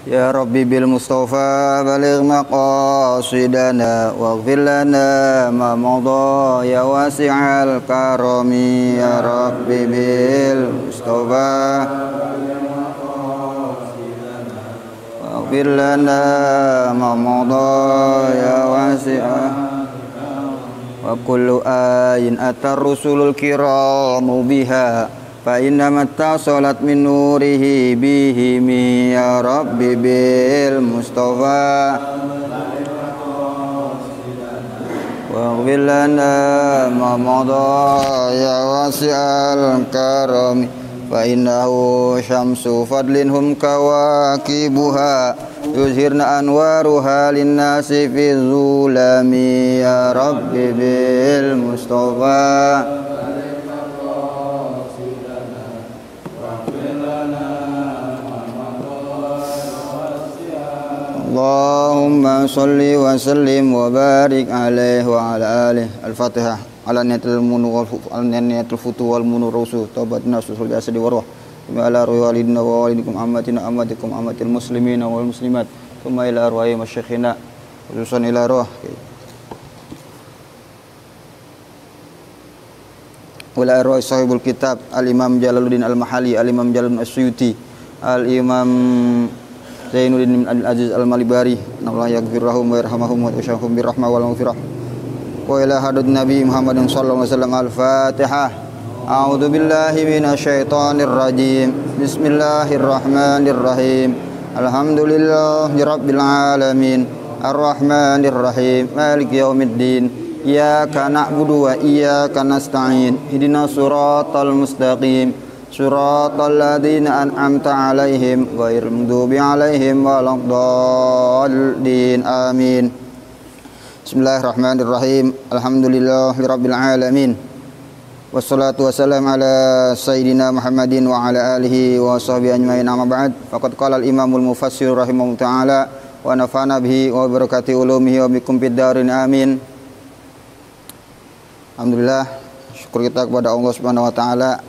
Ya Rabbi bil Mustafa baligh maqasidana waghfir lana ma madha ya wasi'al karami. Ya Rabbi bil Mustafa waghfir lana ma madha ya wasi'al. Wa kullu ayin atar rusulul kiramu biha fa inna mattasalat min nurihi bihimi. Ya Rabbi bil Mustafa waghfir lana ma madha ya wasi'al karami. Fa innahu syamsu fadlin hum kawakibuha yuzhirna anwaruha linnasi fi zulami. Ya Rabbi bil Mustafa Allahumma salli wa sallim wa barik alaihi wa ala alihi. Al-Fatihah. Ala niyatil futu wal munur rusuh taubatna susul jasadi warwah wa ala ruhi walidina wa walidikum ammatina ammatikum ammatil muslimina wal muslimat thumma ila arwahi masyayikhina khususan ila ruh wala arwah sahibul kitab al-imam Jalaluddin al-Mahali, al-imam Jalaluddin as-Suyuti, al-imam Zainuddin bin Abdul Aziz al-Malibari. Allah yaghfirhum wa yarhamhum wa yashahum birrahmah wal maghfirah. Wa ila hadud Nabi Muhammadin sallallahu alaihi wasallam. Al-Fatihah. A'udzu billahi minasyaitonir rajim. Bismillahirrahmanirrahim. Alhamdulillahi rabbil alamin. Arrahmanir rahim. Maliki yaumiddin. Iyyaka na'budu wa iyyaka nasta'in. Ihdinas siratal mustaqim. Suratal ladzina an'amta 'alaihim ghairil maghdubi 'alaihim waladdallin. Amin. Bismillahirrahmanirrahim. Alhamdulillahirabbil alamin. Wassalatu wassalamu ala sayyidina Muhammadin wa ala alihi wa sahbihi ajmain. Amma ba'd. Faqad qala al-imamul mufassir rahimahullahu ta'ala wa nafa'ana bihi wa barakati ulumihi wa bikum fid darin. Amin. Alhamdulillah, syukur kita kepada Allah Subhanahu wa taala.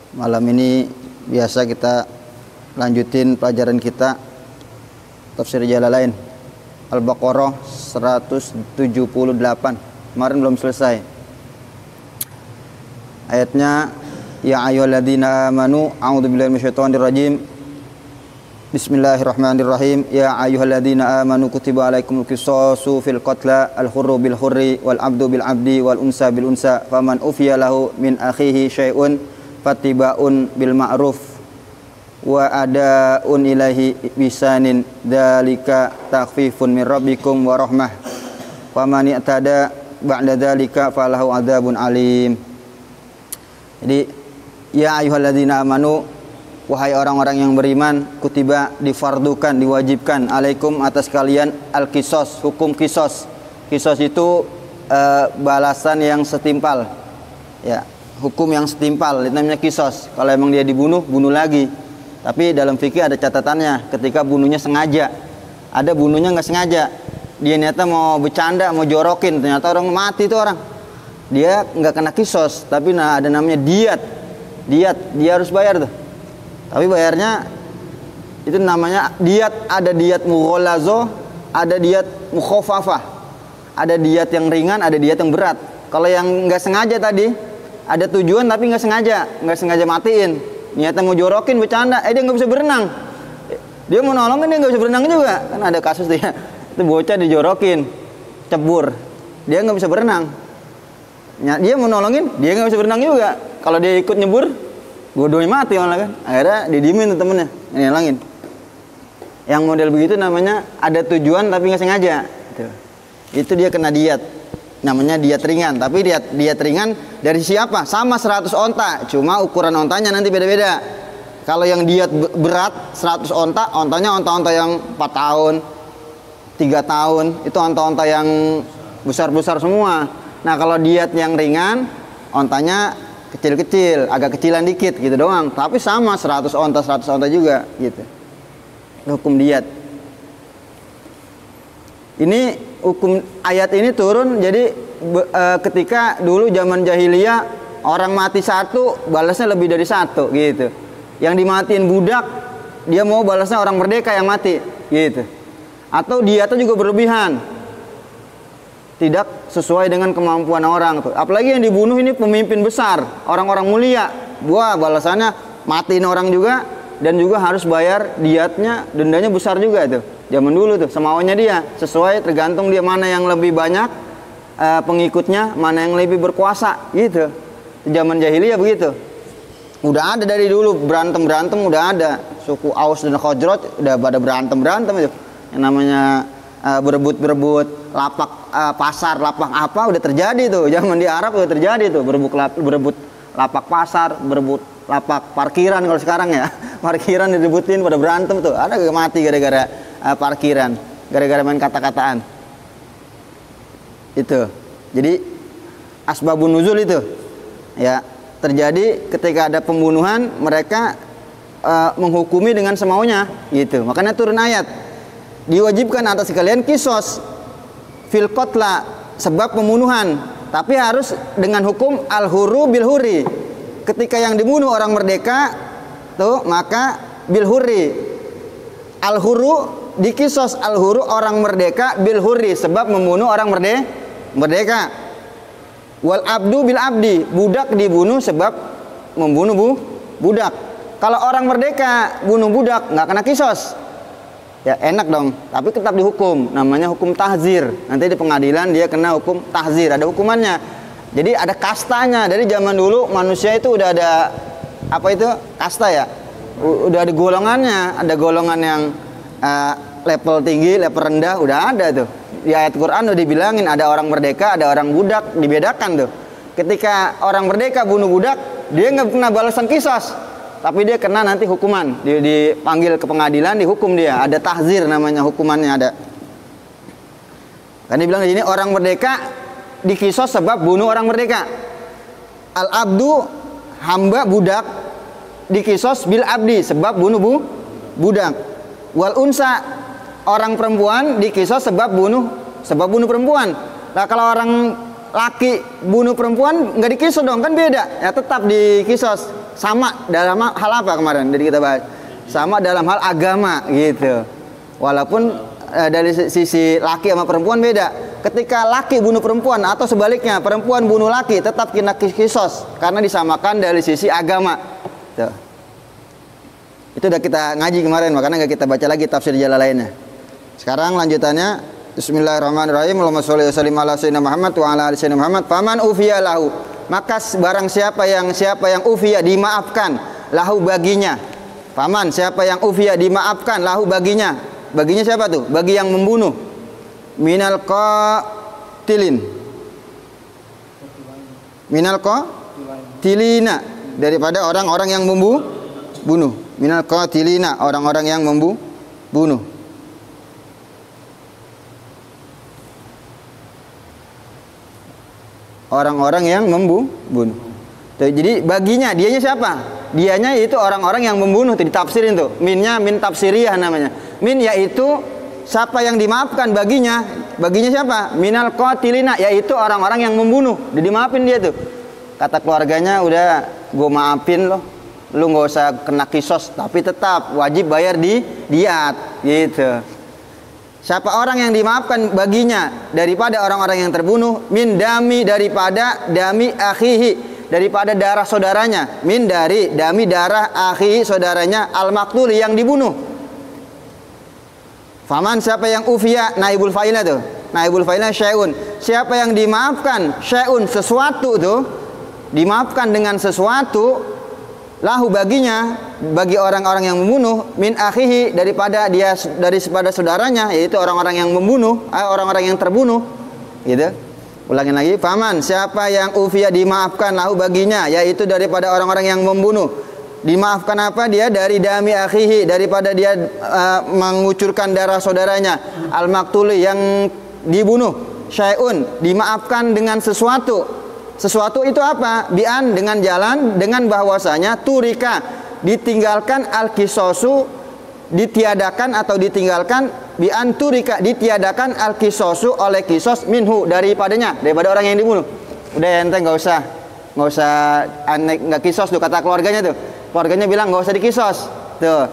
Malam ini biasa kita lanjutin pelajaran kita Tafsir Jalalain Al-Baqarah 178. Kemarin belum selesai. Ayatnya ya ayyuhalladzina amanu a'udzubillahi minasyaitonir rajim. Bismillahirrahmanirrahim. Ya ayyuhalladzina amanu kutiba alaikumul qisasu fil qatla al-hurru bil hurri wal 'abdu bil 'abdi wal unsa bil unsa faman ufiya lahu min akhihi syai'un fatiba'un bil ma'ruf wa ada'un ilahi bisanin dzalika takhfifun min rabbikum wa rahmah wa man i'tada ba'da dzalika falahu adzabun alim. Jadi ya ayyuhalladzina amanu, wahai orang-orang yang beriman, kutiba difardukan, diwajibkan alaikum atas kalian al-qisas, hukum qisas. Qisas itu balasan yang setimpal. Ya, hukum yang setimpal, itu namanya qisas. Kalau emang dia dibunuh, bunuh lagi. Tapi dalam fikih ada catatannya, ketika bunuhnya sengaja. Ada bunuhnya nggak sengaja. Dia ternyata mau bercanda, mau jorokin, ternyata orang mati itu orang. Dia nggak kena qisas, tapi ada namanya diat. Diat, dia harus bayar tuh. Tapi bayarnya itu namanya diat. Ada diat mughalazo, ada diat mukhafafah. Ada diat yang ringan, ada diat yang berat. Kalau yang nggak sengaja tadi, ada tujuan tapi nggak sengaja matiin. Niatnya mau jorokin, bercanda, dia nggak bisa berenang. Dia mau nolongin, dia nggak bisa berenang juga. Kan ada kasus dia, itu bocah dijorokin, cebur, dia nggak bisa berenang. Dia mau nolongin, dia nggak bisa berenang juga. Kalau dia ikut nyebur, bodohnya mati malah kan. Akhirnya didiemin tuh temennya, nyelangin. Yang model begitu namanya ada tujuan tapi nggak sengaja. Itu dia kena diat. Namanya diat ringan, tapi diat ringan dari siapa? Sama 100 onta, cuma ukuran ontanya nanti beda-beda. Kalau yang diat berat 100 onta, ontanya onta-onta yang 4 tahun, 3 tahun, itu onta-onta yang besar-besar semua. Nah kalau diat yang ringan, ontanya kecil-kecil, agak kecilan dikit gitu doang, tapi sama 100 onta juga gitu. Hukum diat. Ini hukum ayat ini turun jadi ketika dulu zaman jahiliyah orang mati satu balasnya lebih dari satu gitu. Yang dimatiin budak dia mau balasnya orang merdeka yang mati, gitu. Atau dia tuh juga berlebihan, tidak sesuai dengan kemampuan orang tuh. Apalagi yang dibunuh ini pemimpin besar, orang-orang mulia, wah balasannya matiin orang juga, dan juga harus bayar diatnya, dendanya besar juga tuh. Zaman dulu tuh semaunya dia, sesuai tergantung dia mana yang lebih banyak pengikutnya, mana yang lebih berkuasa, gitu. Zaman jahiliyah begitu. Udah ada dari dulu berantem udah ada. Suku Aus dan Khazraj udah pada berantem itu. Yang namanya berebut lapak pasar, lapak apa udah terjadi tuh. Zaman di Arab udah terjadi tuh, berebut lapak pasar, berebut lapak parkiran kalau sekarang ya. Parkiran direbutin pada berantem tuh. Ada gak mati gara-gara parkiran, gara-gara main kata-kataan. Itu. Jadi asbabun nuzul itu. Ya, terjadi ketika ada pembunuhan, mereka menghukumi dengan semaunya, gitu. Makanya turun ayat, diwajibkan atas kalian kisos fil qatla, sebab pembunuhan, tapi harus dengan hukum al-hurru bil hurri. Ketika yang dibunuh orang merdeka tuh, maka bil hurri, al-hurru dikisos, al-hurru orang merdeka, bil hurri sebab membunuh orang merdeka. Wal abdu bil abdi, budak dibunuh sebab membunuh budak. Kalau orang merdeka bunuh budak nggak kena kisos, ya enak dong, tapi tetap dihukum, namanya hukum tahzir. Nanti di pengadilan dia kena hukum tahzir, ada hukumannya. Jadi ada kastanya. Dari zaman dulu manusia itu udah ada apa itu kasta ya, udah ada golongannya. Ada golongan yang level tinggi, level rendah, udah ada tuh. Di ayat Quran udah dibilangin ada orang merdeka, ada orang budak, dibedakan tuh. Ketika orang merdeka bunuh budak, dia nggak kena balasan kisos, tapi dia kena nanti hukuman, dipanggil ke pengadilan, dihukum dia. Ada tahzir namanya, hukumannya ada. Kan dibilang di sini orang merdeka dikisos sebab bunuh orang merdeka. Al abdu hamba budak dikisos bil abdi sebab bunuh budak. Wal unsa orang perempuan dikisos sebab bunuh perempuan. Nah kalau orang laki bunuh perempuan nggak dikisos dong, kan beda ya, tetap dikisos. Sama dalam hal apa kemarin jadi kita bahas, sama dalam hal agama gitu. Walaupun dari sisi laki sama perempuan beda. Ketika laki bunuh perempuan atau sebaliknya perempuan bunuh laki, tetap kena kisos karena disamakan dari sisi agama tuh. Itu udah kita ngaji kemarin, makanya nggak kita baca lagi tafsir Jalalainnya. Sekarang lanjutannya, bismillahirrahmanirrahim. Allahumma sholli wa sallim ala sayyidina Muhammad wa ala ali sayyidina Muhammad. Faman ufiya lahu, maka barang siapa yang ufiya dimaafkan lahu baginya. Faman siapa yang ufiya dimaafkan lahu baginya. Baginya siapa tuh? Bagi yang membunuh. Minal qatilin. Minal qatilina, daripada orang-orang yang bunuh. Minal qatilina, orang-orang yang bunuh. Orang-orang yang membunuh. Jadi baginya, dianya siapa? Dianya itu orang-orang yang membunuh. Itu ditafsirin tuh. Minnya min tafsiriyah namanya. Min yaitu siapa yang dimaafkan baginya. Baginya siapa? Minal qatilina, yaitu orang-orang yang membunuh. Udah dimaafin dia tuh. Kata keluarganya, udah gue maafin loh. Lu nggak usah kena kisos, tapi tetap wajib bayar diat gitu. Siapa orang yang dimaafkan baginya daripada orang-orang yang terbunuh, min dami, daripada dami akhihi, daripada darah saudaranya, min dari dami darah akhihi, saudaranya al maktuli yang dibunuh. Faman siapa yang ufiya, naibul fa'ilnya tuh, naibul fa'ilnya syai'un, siapa yang dimaafkan syai'un sesuatu tuh, dimaafkan dengan sesuatu, lahu baginya, bagi orang-orang yang membunuh, min akhihi, daripada saudaranya, yaitu orang-orang yang membunuh, orang-orang yang terbunuh, gitu. Ulangin lagi, faman siapa yang ufiya dimaafkan lahu baginya, yaitu daripada orang-orang yang membunuh. Dimaafkan apa? Dia dari dami akhihi, daripada dia mengucurkan darah saudaranya, al maktuli yang dibunuh. Syai'un, dimaafkan dengan sesuatu. Sesuatu itu apa? Bi'an, dengan jalan, dengan bahwasanya turika, ditinggalkan al-kisosu, ditiadakan atau ditinggalkan, bi'an turika, ditiadakan al-kisosu oleh kisos minhu, daripada orang yang dibunuh. Udah ente nggak usah aneh, nggak kisos tuh, kata keluarganya tuh. Keluarganya bilang nggak usah dikisos tuh.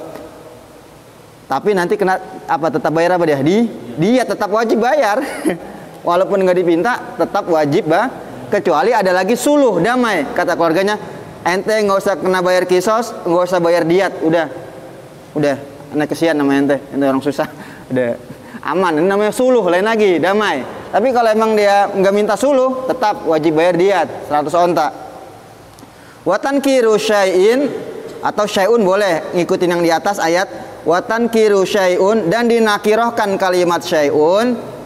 Tapi nanti kena apa, tetap bayar apa dia? Dia tetap wajib bayar. Walaupun nggak dipinta tetap wajib kecuali ada lagi suluh damai, kata keluarganya, ente nggak usah kena bayar kisos, nggak usah bayar diat, udah anak kesian nama ente orang susah, udah aman, ini namanya suluh, lain lagi damai. Tapi kalau emang dia nggak minta suluh tetap wajib bayar diat 100 onta. Watan kiru syai'in atau syai'un boleh ngikutin yang di atas ayat. Watan kiru syai'un, dan dinakirohkan kalimat syai'un.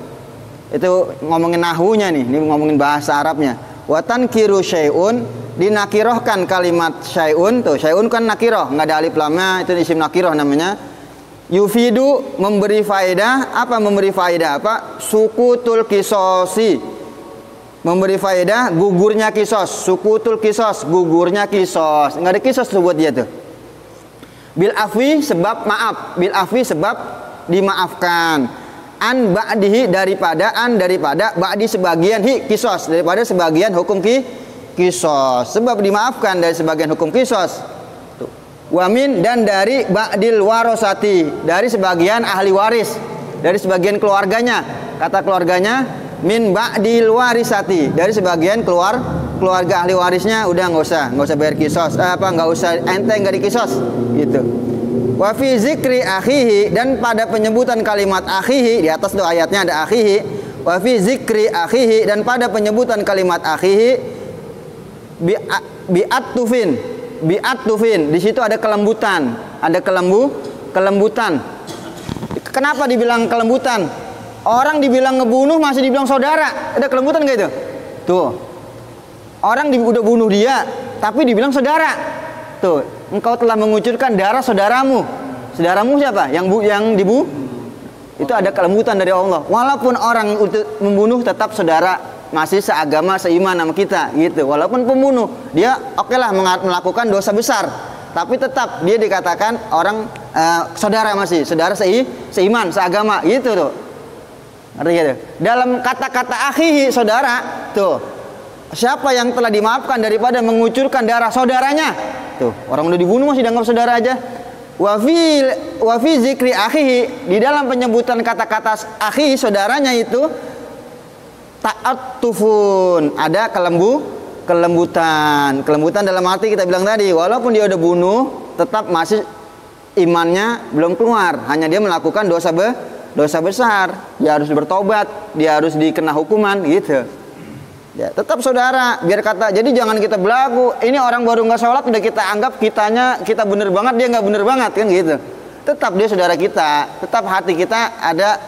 Itu ngomongin nahunya nih, ini ngomongin bahasa Arabnya. Watan kiru syai'un, dinakirohkan kalimat syai'un. Tuh, syai'un kan nakiroh, nggak ada alif lamnya, itu isim nakiroh namanya. Yufidu, memberi faedah. Apa memberi faedah? Apa? Sukutul kisosi, memberi faedah gugurnya kisos. Sukutul kisos, gugurnya kisos. Nggak ada kisos tuh buat dia tuh. Bil afwi, sebab maaf. Bil afwi, sebab dimaafkan. An ba'dihi, daripada ba'di sebagian kisos, daripada sebagian hukum kisos, sebab dimaafkan dari sebagian hukum kisos. Wamin, dan dari ba'dil warosati, dari sebagian ahli waris, dari sebagian keluarganya. Kata keluarganya min ba'dil warisati, dari sebagian keluarga ahli warisnya. Udah nggak usah bayar kisos, nggak usah, ente nggak dikisos gitu. Wa fi zikri akhihi, dan pada penyebutan kalimat akhihi, di atas tuh ayatnya ada akhihi. Wa fi zikri akhihi, dan pada penyebutan kalimat akhihi bi'at-tufin, di situ ada kelembutan, ada kelembutan. Kenapa dibilang kelembutan? Orang dibilang ngebunuh masih dibilang saudara, ada kelembutan enggak itu? Tuh. Orang udah bunuh dia tapi dibilang saudara. Tuh, engkau telah mengucurkan darah saudaramu. Saudaramu siapa? Yang dibunuh. Itu ada kelembutan dari Allah. Walaupun orang membunuh tetap saudara, masih seagama, seiman sama kita gitu. Walaupun pembunuh, dia okelah melakukan dosa besar, tapi tetap dia dikatakan orang saudara, masih saudara seiman, seagama gitu tuh. Artinya tuh, dalam kata-kata akhihi, saudara, tuh, siapa yang telah dimaafkan daripada mengucurkan darah saudaranya? Tuh, orang udah dibunuh masih dianggap saudara aja. Wa fi zikri akhihi, di dalam penyebutan kata-kata akhihi, saudaranya itu ta'attufun, ada kelembutan dalam arti kita bilang tadi, walaupun dia udah bunuh tetap masih imannya belum keluar, hanya dia melakukan dosa besar, dia harus bertobat, dia harus dikena hukuman gitu ya, tetap saudara. Biar kata, jadi jangan kita belagu, ini orang baru nggak sholat udah kita anggap kita bener banget, dia nggak bener banget kan gitu. Tetap dia saudara kita, tetap hati kita ada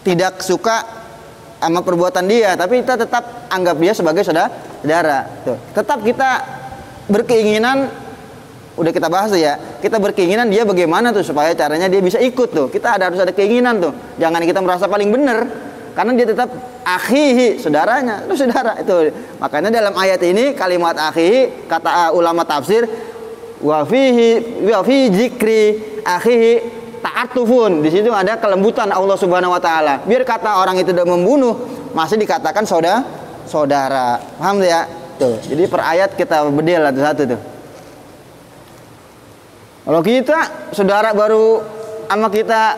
tidak suka sama perbuatan dia, tapi kita tetap anggap dia sebagai saudara. Tuh. Tetap kita berkeinginan, udah kita bahas tuh ya, kita berkeinginan dia bagaimana tuh supaya caranya dia bisa ikut tuh. Kita harus ada keinginan tuh, jangan kita merasa paling bener, karena dia tetap akhihi, saudaranya, itu saudara itu. Makanya dalam ayat ini kalimat akhihi, kata ulama tafsir, wa fi zikri akhihi ta'atufun, di situ ada kelembutan Allah Subhanahu wa taala. Biar kata orang itu udah membunuh masih dikatakan saudara. Paham ya? Tuh. Jadi per ayat kita bedel satu-satu tuh. Kalau kita saudara baru sama kita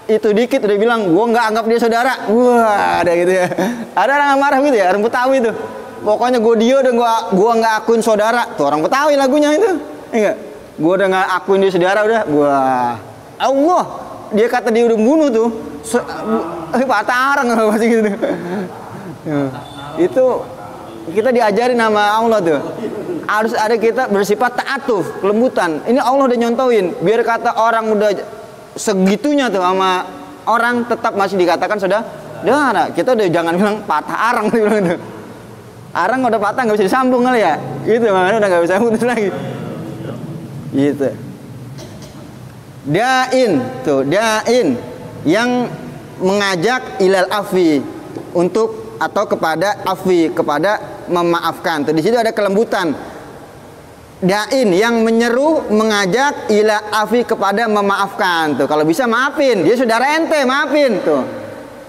itu dikit udah bilang gua nggak anggap dia saudara. Wah, ada gitu ya. Ada orang yang marah gitu ya, orang Betawi itu. Pokoknya dia udah gua nggak akuin saudara. Tuh orang Betawi lagunya itu. Enggak. Gua udah nggak akuin dia saudara udah. Wah. Allah, dia kata dia udah bunuh tuh, patah arang apa sih gitu. Itu kita diajarin sama Allah tuh, harus ada kita bersifat ta'atuf, kelembutan. Ini Allah udah nyontoin, biar kata orang udah segitunya tuh sama orang tetap masih dikatakan saudara. Kita udah jangan bilang patah arang gitu. Arang udah patah nggak bisa disambung kali ya, gitu makanya udah nggak bisa putus lagi. Gitu. Da'in yang mengajak ilal afwi, untuk atau kepada afwi, kepada memaafkan. Tuh di situ ada kelembutan. Da'in yang menyeru, mengajak ila afwi, kepada memaafkan. Tuh kalau bisa maafin, dia saudara ente, maafin tuh.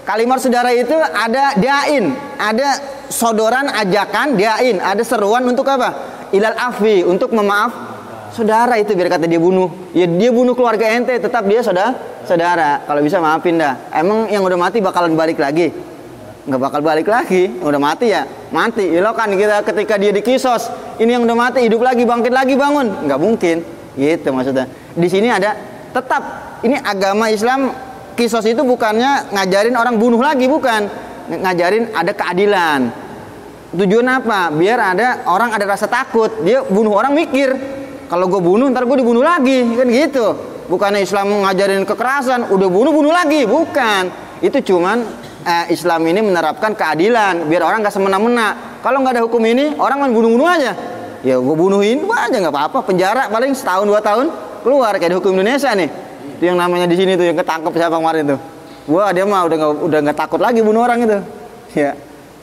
Kalimat saudara itu ada da'in, ada sodoran ajakan, da'in, ada seruan untuk apa? Ilal afwi, untuk Saudara itu biar kata dia bunuh. Ya dia bunuh keluarga ente, tetap dia saudara. Kalau bisa maafin dah. Emang yang udah mati bakalan balik lagi? Nggak bakal balik lagi. Yang udah mati ya mati. Ya lo kan kita ketika dia dikisos, ini yang udah mati hidup lagi, bangkit lagi, bangun. Nggak mungkin. Gitu maksudnya. Di sini ada tetap ini agama Islam, kisos itu bukannya ngajarin orang bunuh lagi, bukan. Ngajarin ada keadilan. Tujuan apa? Biar ada orang ada rasa takut. Dia bunuh orang mikir, kalau gue bunuh ntar gue dibunuh lagi, kan gitu. Bukannya Islam ngajarin kekerasan, udah bunuh lagi, bukan. Itu cuman Islam ini menerapkan keadilan, biar orang nggak semena-mena. Kalau nggak ada hukum ini, orang main bunuh-bunuh aja. Ya gue bunuhin aja nggak apa-apa. Penjara paling setahun 2 tahun keluar, kayak di hukum Indonesia nih. Itu yang namanya di sini tuh yang ketangkep siapa kemarin tuh. Wah dia mah udah nggak takut lagi bunuh orang itu. Ya,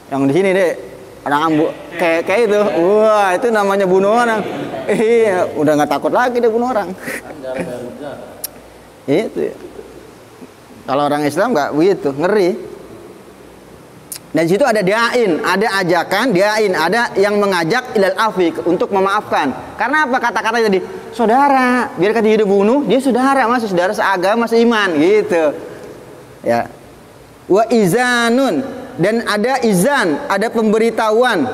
yang di sini deh orang ambu kayak itu. Wah itu namanya bunuh orang. Iya, udah nggak takut lagi dia bunuh orang. Itu. Kalau orang Islam nggak begitu, ngeri. Dan di situ ada diain, ada ajakan, diain, ada yang mengajak ilal afi untuk memaafkan. Karena apa kata-kata tadi? Saudara, biar kata dia bunuh, dia saudara, masih saudara seagama, seiman, gitu. Ya. Wa izanun, dan ada izan, ada pemberitahuan.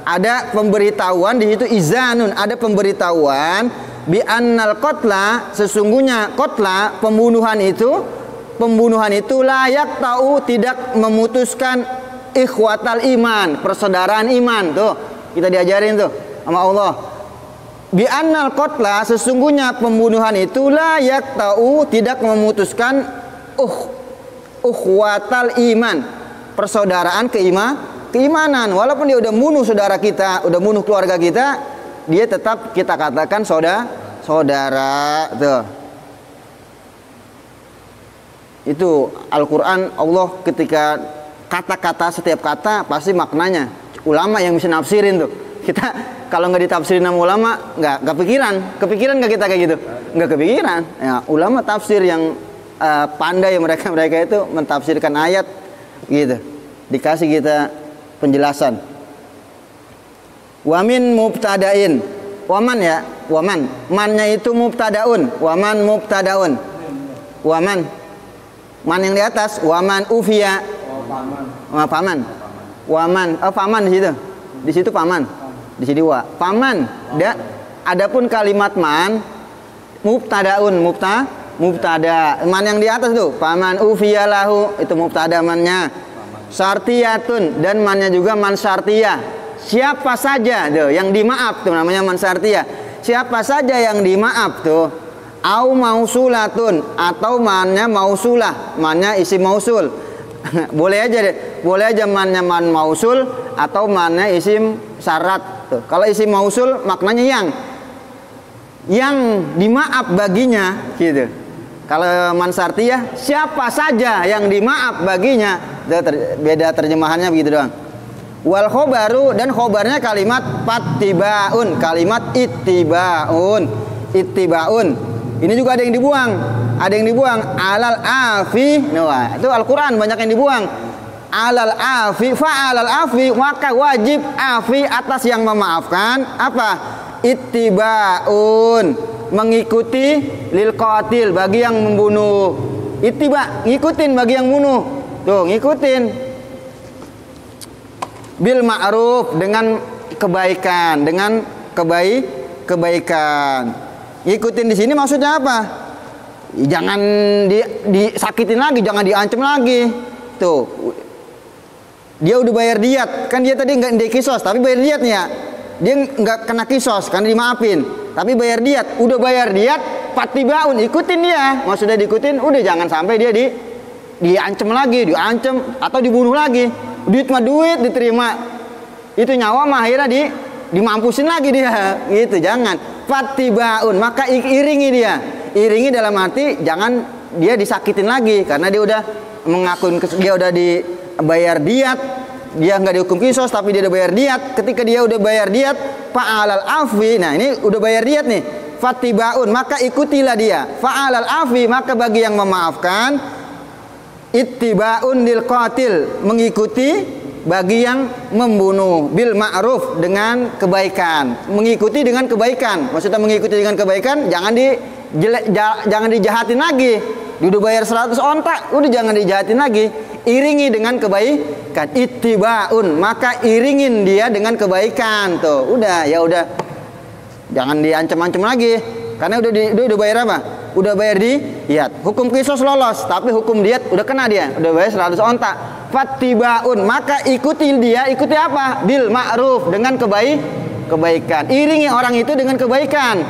Ada pemberitahuan di situ izanun, ada pemberitahuan bi annal qatla, sesungguhnya qatla pembunuhan itu layak tahu tidak memutuskan ikhwatal iman, persaudaraan iman. Tuh, kita diajarin tuh sama Allah. Bi annal qatla, sesungguhnya pembunuhan itu layak tahu tidak memutuskan ukhwatal iman, persaudaraan keimanan. Walaupun dia udah bunuh saudara kita, udah bunuh keluarga kita, dia tetap kita katakan saudara. Tuh. Itu Al-Quran, Allah ketika kata-kata, setiap kata pasti maknanya. Ulama yang bisa nafsirin tuh. Kita kalau nggak ditafsirin sama ulama nggak kepikiran nggak kita kayak gitu, nggak kepikiran. Ya, ulama tafsir yang pandai, mereka itu mentafsirkan ayat gitu, dikasih kita penjelasan. Wamin mubtadain, waman ya, waman, mannya itu mubtadaun, waman mubtadaun, waman, man yang di atas, waman ufiya, paman, waman, paman di situ paman, di sini wa, paman. Adapun kalimat man, mubtadaun, mubtada, man yang di atas tuh, paman ufiya lahu, itu mubtada mannya. Syartiyatun, dan mannya juga man syartiyah. Siapa saja tuh yang dimaaf tuh namanya man syartiyah. Siapa saja yang dimaaf tuh. Au mausulatun, atau mannya mausulah, mannya isim mausul. Boleh aja mannya man mausul atau mannya isim syarat. Tuh. Kalau isim mausul maknanya yang dimaaf baginya gitu. Kalau man syartiyah, siapa saja yang dimaaf baginya. Beda terjemahannya begitu doang. Wal khobaru, dan khobarnya kalimat fattibaun, kalimat ittibaun. Ini juga ada yang dibuang, alal afi. Nah, itu Al-Quran banyak yang dibuang. Alal afi, fa'alal afi, maka wajib afi atas yang memaafkan. Apa? Ittibaun, mengikuti lil qatil, bagi yang membunuh. Ittiba, ngikutin bagi yang bunuh. Tuh, ngikutin. Bil ma'ruf, dengan kebaikan, kebaikan. Ngikutin di sini maksudnya apa? Jangan disakitin lagi, jangan diancam lagi. Tuh. Dia udah bayar diat, kan dia tadi nggak dikisos, tapi bayar diat nih ya. Dia nggak kena kisos karena dimaafin, tapi bayar diat, udah bayar diat, fattibaun, ikutin dia. Maksudnya diikutin, udah jangan sampai dia diancam lagi, atau dibunuh lagi. Duit mah duit diterima, itu nyawa mah akhirnya dimampusin lagi dia, gitu. Jangan fattibaun, maka iringi iringi dalam arti jangan dia disakitin lagi karena dia udah mengakuin, dia udah dibayar diat, dia nggak dihukum kisos tapi dia udah bayar diat. Ketika dia udah bayar diat, fa'alal afi, nah ini udah bayar diat nih, fattibaun, maka ikutilah dia. Fa'alal afi, maka bagi yang memaafkan, ittibaun lil qatil, mengikuti bagi yang membunuh, bil ma'ruf, dengan kebaikan, mengikuti dengan kebaikan. Maksudnya mengikuti dengan kebaikan, jangan dijahatin lagi. Udah bayar 100 onta, udah jangan dijahatin lagi. Iringi dengan kebaikan, ittibaun, maka iringin dia dengan kebaikan. Tuh, udah, ya udah. Jangan diancam-ancam lagi. Karena udah bayar apa? Udah bayar diat. Hukum kisos lolos, tapi hukum diat udah kena dia. Udah bayar 100 onta. Fattibaun, maka ikuti dia, ikuti apa? Bil ma'ruf, dengan kebaikan. Iringi orang itu dengan kebaikan.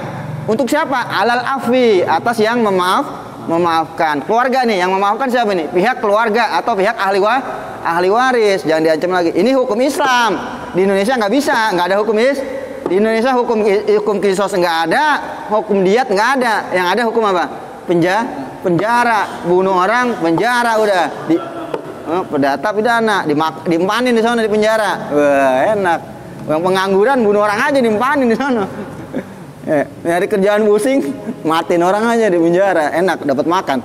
Untuk siapa? Alal afi, atas yang memaafkan. Keluarga nih, yang memaafkan siapa nih? Pihak keluarga atau pihak ahli waris. Jangan diancam lagi. Ini hukum Islam. Di Indonesia nggak bisa, nggak ada hukum Di Indonesia hukum kisos nggak ada, hukum diat nggak ada. Yang ada hukum apa? Penjara. Bunuh orang, penjara udah. Perdata pidana, dimpanin di sana di penjara. Wah, enak. Yang pengangguran bunuh orang aja dimpanin di sana. Nyari kerjaan pusing, matiin orang aja di penjara, enak, dapat makan.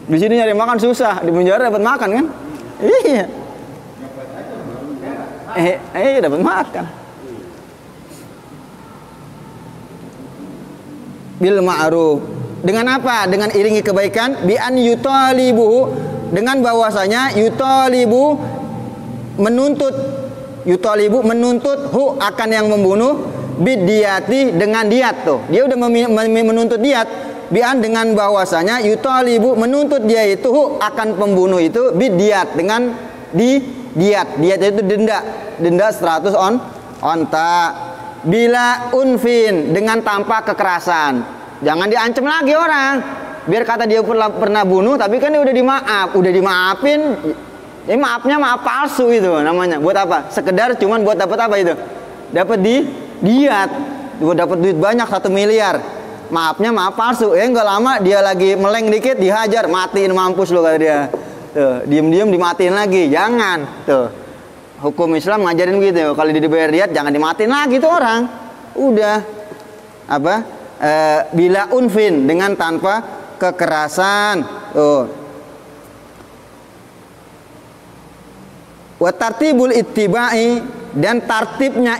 Di sini nyari makan susah, di penjara dapat makan kan? Iya. Dapat makan. Bil ma'ruf. Dengan apa? Dengan iringi kebaikan, bi an yutalibu, dengan bahwasanya yutalibu menuntut hu akan yang membunuh bidiyati, dengan diat. Tuh, dia udah menuntut diat, bian, dengan bahwasanya yutalibu menuntut dia itu akan pembunuh itu bidiyat, dengan diat. Diat itu denda 100 onta. Bila unfin, dengan tanpa kekerasan. Jangan diancam lagi orang. Biar kata dia pernah bunuh, tapi kan dia udah dimaafin. Ini maafnya maaf palsu itu namanya. Buat apa? Sekedar cuman buat dapat apa itu? Dapat diat, dapat duit banyak 1 miliar. Maafnya maaf palsu. Nggak lama dia lagi meleng dikit dihajar, matiin, mampus lo kata dia. Tuh, diem dimatiin lagi. Jangan. Tuh. Hukum Islam ngajarin gitu. Kalau dibayar diat jangan dimatiin lagi tuh orang. Udah. Apa? Bila unfin, dengan tanpa kekerasan. Tuh. Wa tartibul ittiba'i, dan tartibnya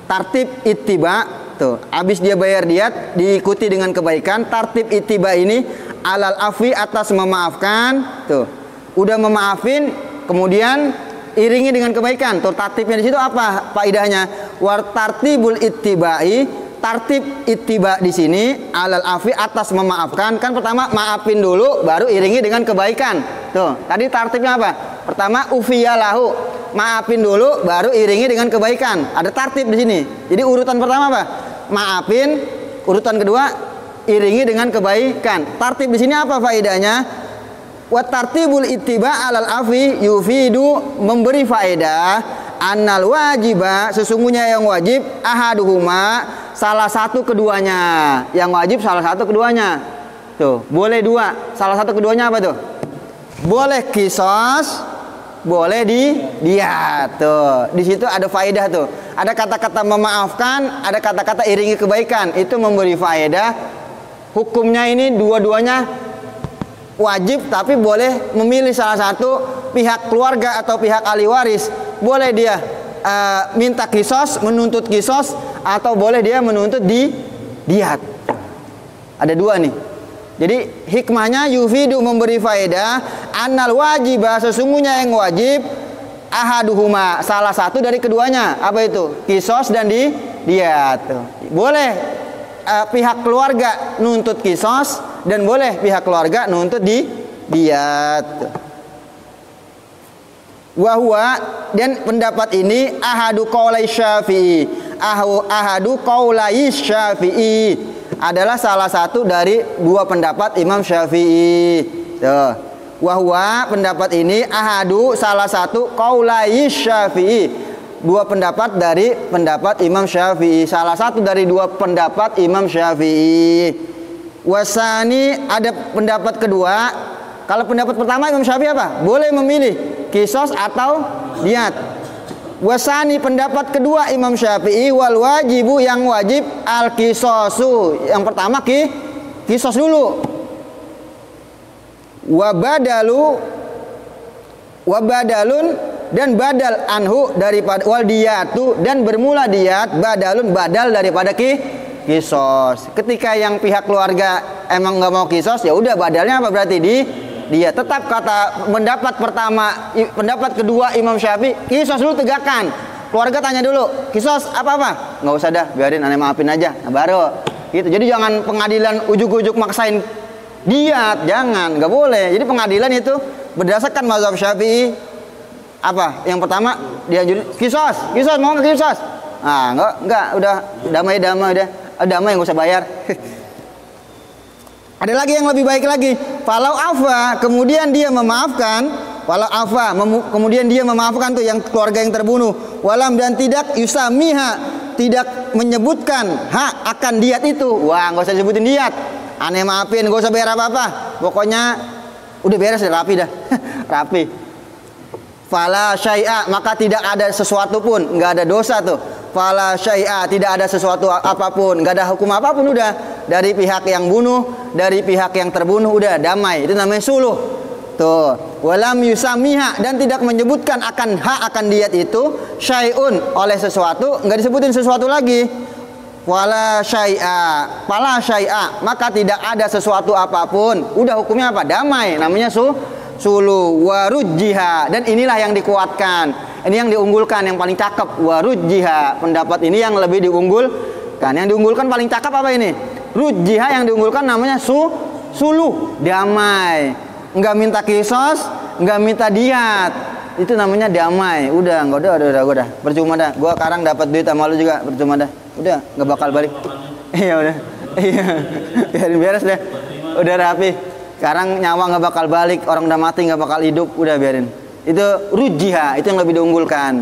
tartib ittiba. Tuh, habis dia bayar diat, diikuti dengan kebaikan. Tartib ittiba ini alal afi, atas memaafkan. Tuh, udah memaafin, kemudian iringi dengan kebaikan. Tuh, tartibnya di situ apa faidahnya? War tartibul ittibai, tartib ittiba di sini alal afi, atas memaafkan. Kan pertama maafin dulu, baru iringi dengan kebaikan. Tuh, tadi tartibnya apa? Pertama ufiyalahu, maafin dulu, baru iringi dengan kebaikan. Ada tartib di sini. Jadi urutan pertama apa? Maafin. Urutan kedua iringi dengan kebaikan. Tartib di sini apa faedahnya? Wa tartibul ittiba alal afi yufidu, memberi faedah annal wajiba, sesungguhnya yang wajib ahaduhuma, salah satu keduanya. Yang wajib salah satu keduanya. Tuh, boleh dua. Salah satu keduanya apa tuh? Boleh kisos, boleh diat. Tuh, di situ ada faedah tuh. Ada kata-kata memaafkan, ada kata-kata iringi kebaikan. Itu memberi faedah. Hukumnya ini dua-duanya wajib, tapi boleh memilih salah satu. Pihak keluarga atau pihak ahli waris, boleh dia minta kisos, menuntut kisos, atau boleh dia menuntut diat. Ada dua nih. Jadi hikmahnya yufidu, memberi faedah, annal wajiba, sesungguhnya yang wajib ahaduhuma, salah satu dari keduanya. Apa itu? Kisos dan diat. Boleh pihak keluarga nuntut kisos, dan boleh pihak keluarga nuntut diat. Wahwa, dan pendapat ini ahadu qaulai Syafi'i, ahadu qaulai Syafi'i, adalah salah satu dari dua pendapat Imam Syafi'i. Tuh. Wahwa, pendapat ini ahadu, salah satu qaulai Syafi'i, dua pendapat dari pendapat Imam Syafi'i, salah satu dari dua pendapat Imam Syafi'i. Wasani, ada pendapat kedua. Kalau pendapat pertama Imam Syafi'i apa? Boleh memilih kisos atau diat. Wasani, pendapat kedua Imam Syafi'i, wal wajibu, yang wajib al kisosu. Yang pertama kisos dulu. Wa badalu wa badalun, dan badal anhu daripada, wal diyatu, dan bermula diyat, badalun badal daripada kisos. Ketika yang pihak keluarga emang nggak mau kisos, ya udah badalnya apa berarti dia tetap kata pendapat kedua Imam Syafi'i, kisos dulu tegakkan. Keluarga tanya dulu, kisos apa? Nggak usah dah, biarin aneh maafin aja. Nah, baru gitu. Jadi jangan pengadilan ujuk-ujuk maksain diat, jangan, nggak boleh. Jadi pengadilan itu berdasarkan mazhab Syafi'i apa? Yang pertama dia kisos mau nggak kisos? Ah, enggak, udah damai udah. Damai nggak usah bayar. Ada lagi yang lebih baik lagi. Falau afa, kemudian dia memaafkan. Walau afa, kemudian dia memaafkan tuh yang keluarga yang terbunuh. Walam, dan tidak yusamiha, tidak menyebutkan hak akan diat itu. Wah, nggak usah sebutin diat. Aneh maafin, nggak usah bayar apa-apa. Pokoknya udah beres, udah rapi dah. Rapi. Fala syai'a, maka tidak ada sesuatu pun, nggak ada dosa tuh. Fala syai'a, tidak ada sesuatu apapun, nggak ada hukum apapun, udah dari pihak yang bunuh, dari pihak yang terbunuh, udah damai. Itu namanya suluh. Tuh, walam yusamiha, dan tidak menyebutkan akan hak akan diat itu syai'un, oleh sesuatu, nggak disebutin sesuatu lagi. Wala syai'a, fala syai'a, maka tidak ada sesuatu apapun, udah hukumnya apa? Damai, namanya suluh. Warujjiha, dan inilah yang dikuatkan, ini yang diunggulkan, yang paling cakep. Warujjiha, pendapat ini yang lebih diunggulkan. Yang diunggulkan paling cakep apa ini? Rujjiha, yang diunggulkan namanya suluh, damai. Nggak minta kisos, nggak minta diat, itu namanya damai. Udah percuma dah. Gua sekarang dapat duit sama lu juga percuma dah. Udah nggak bakal balik. Iya udah, iya biarin beres deh. Udah rapi. Sekarang nyawa nggak bakal balik, orang udah mati nggak bakal hidup, udah biarin. Itu rujjiha, itu yang lebih diunggulkan.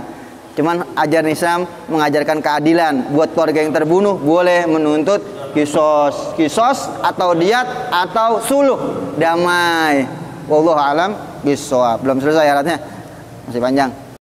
Cuman ajaran Islam mengajarkan keadilan buat keluarga yang terbunuh, boleh menuntut kisos atau diat atau suluh, damai. Wallahu alam bissawab. Belum selesai syaratnya, masih panjang.